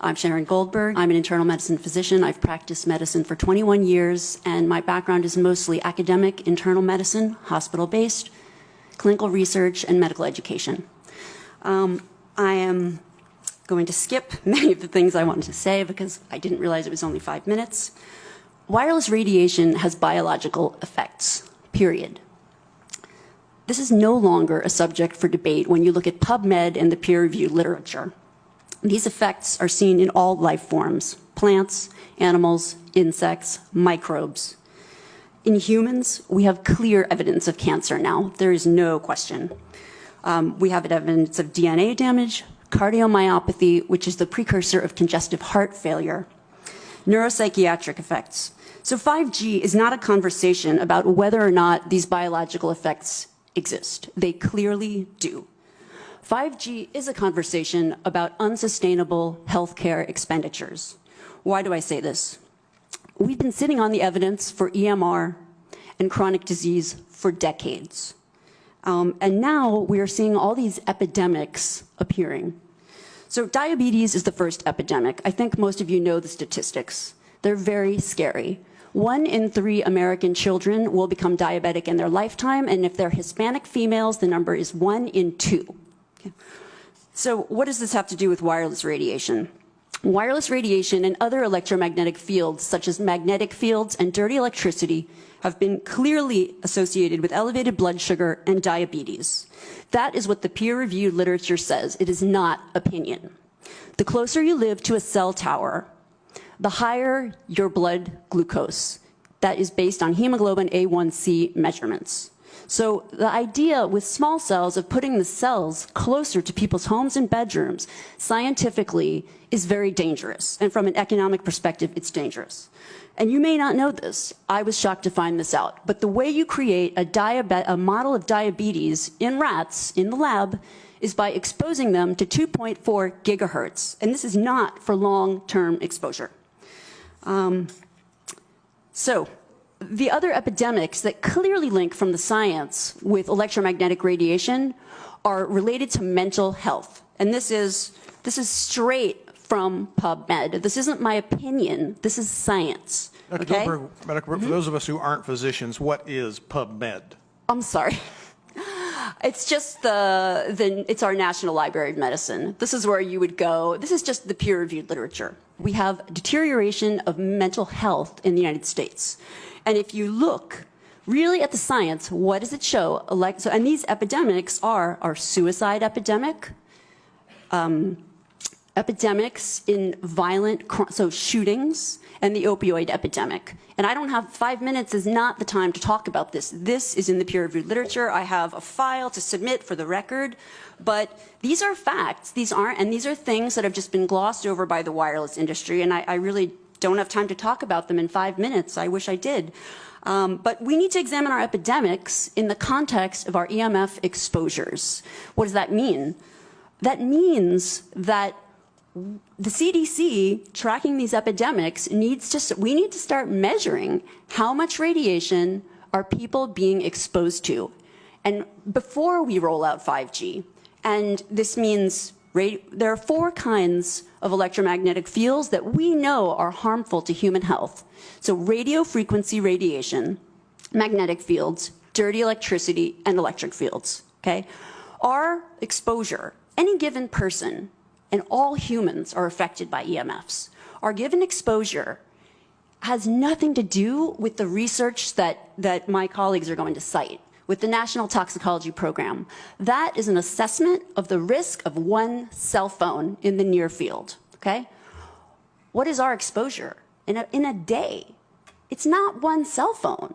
I'm Sharon Goldberg. I'm an internal medicine physician. I've practiced medicine for 21 years, and my background is mostly academic internal medicine, hospital-based, clinical research, and medical education. I am going to skip many of the things I wanted to say because I didn't realize it was only 5 minutes. Wireless radiation has biological effects, period. This is no longer a subject for debate when you look at PubMed and the peer-reviewed literature. These effects are seen in all life forms: plants, animals, insects, microbes. In humans, we have clear evidence of cancer now. There is no question. We have evidence of DNA damage, cardiomyopathy, which is the precursor of congestive heart failure, neuropsychiatric effects. So 5G is not a conversation about whether or not these biological effects exist. They clearly do. 5G is a conversation about unsustainable healthcare expenditures. Why do I say this? We've been sitting on the evidence for EMR and chronic disease for decades. And now we are seeing all these epidemics appearing. So diabetes is the first epidemic. I think most of you know the statistics. They're very scary. 1 in 3 American children will become diabetic in their lifetime, and if they're Hispanic females, the number is 1 in 2. Okay. So what does this have to do with wireless radiation? Wireless radiation and other electromagnetic fields, such as magnetic fields and dirty electricity, have been clearly associated with elevated blood sugar and diabetes. That is what the peer-reviewed literature says. It is not opinion. The closer you live to a cell tower, the higher your blood glucose. That is based on hemoglobin A1C measurements. So the idea with small cells of putting the cells closer to people's homes and bedrooms scientifically is very dangerous. And from an economic perspective, it's dangerous. And you may not know this. I was shocked to find this out. But the way you create a model of diabetes in rats in the lab is by exposing them to 2.4 gigahertz. And this is not for long-term exposure. So the other epidemics that clearly link from the science with electromagnetic radiation are related to mental health. And this is straight from PubMed. This isn't my opinion. This is science. Dr. Okay? Goldberg, for those of us who aren't physicians, what is PubMed? I'm sorry. It's just it's our National Library of Medicine. This is where you would go. This is just the peer-reviewed literature. We have deterioration of mental health in the United States. And if you look really at the science, what does it show? And these epidemics are our suicide epidemic, epidemics in violent, shootings, and the opioid epidemic. And I don't have 5 minutes is not the time to talk about this. This is in the peer-reviewed literature. I have a file to submit for the record. But these are facts. These are things that have just been glossed over by the wireless industry. And I really don't have time to talk about them in 5 minutes. I wish I did. But we need to examine our epidemics in the context of our EMF exposures. What does that mean? That means that the CDC, tracking these epidemics, we need to start measuring how much radiation are people being exposed to. And before we roll out 5G, and this means there are 4 kinds of electromagnetic fields that we know are harmful to human health. So radio frequency radiation, magnetic fields, dirty electricity, and electric fields, okay? Our exposure, any given person, and all humans are affected by EMFs. Our given exposure has nothing to do with the research that my colleagues are going to cite, with the National Toxicology Program. That is an assessment of the risk of 1 cell phone in the near field, okay? What is our exposure in a day? It's not 1 cell phone.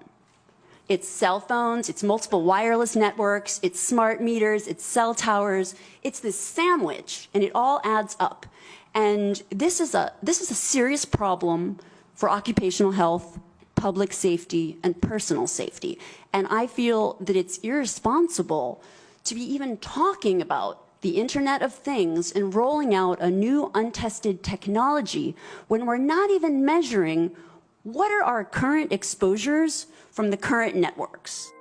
It's cell phones, it's multiple wireless networks, it's smart meters, it's cell towers. It's this sandwich, and it all adds up. And this is a serious problem for occupational health, public safety, and personal safety. And I feel that it's irresponsible to be even talking about the Internet of Things and rolling out a new untested technology when we're not even measuring what are our current exposures from the current networks.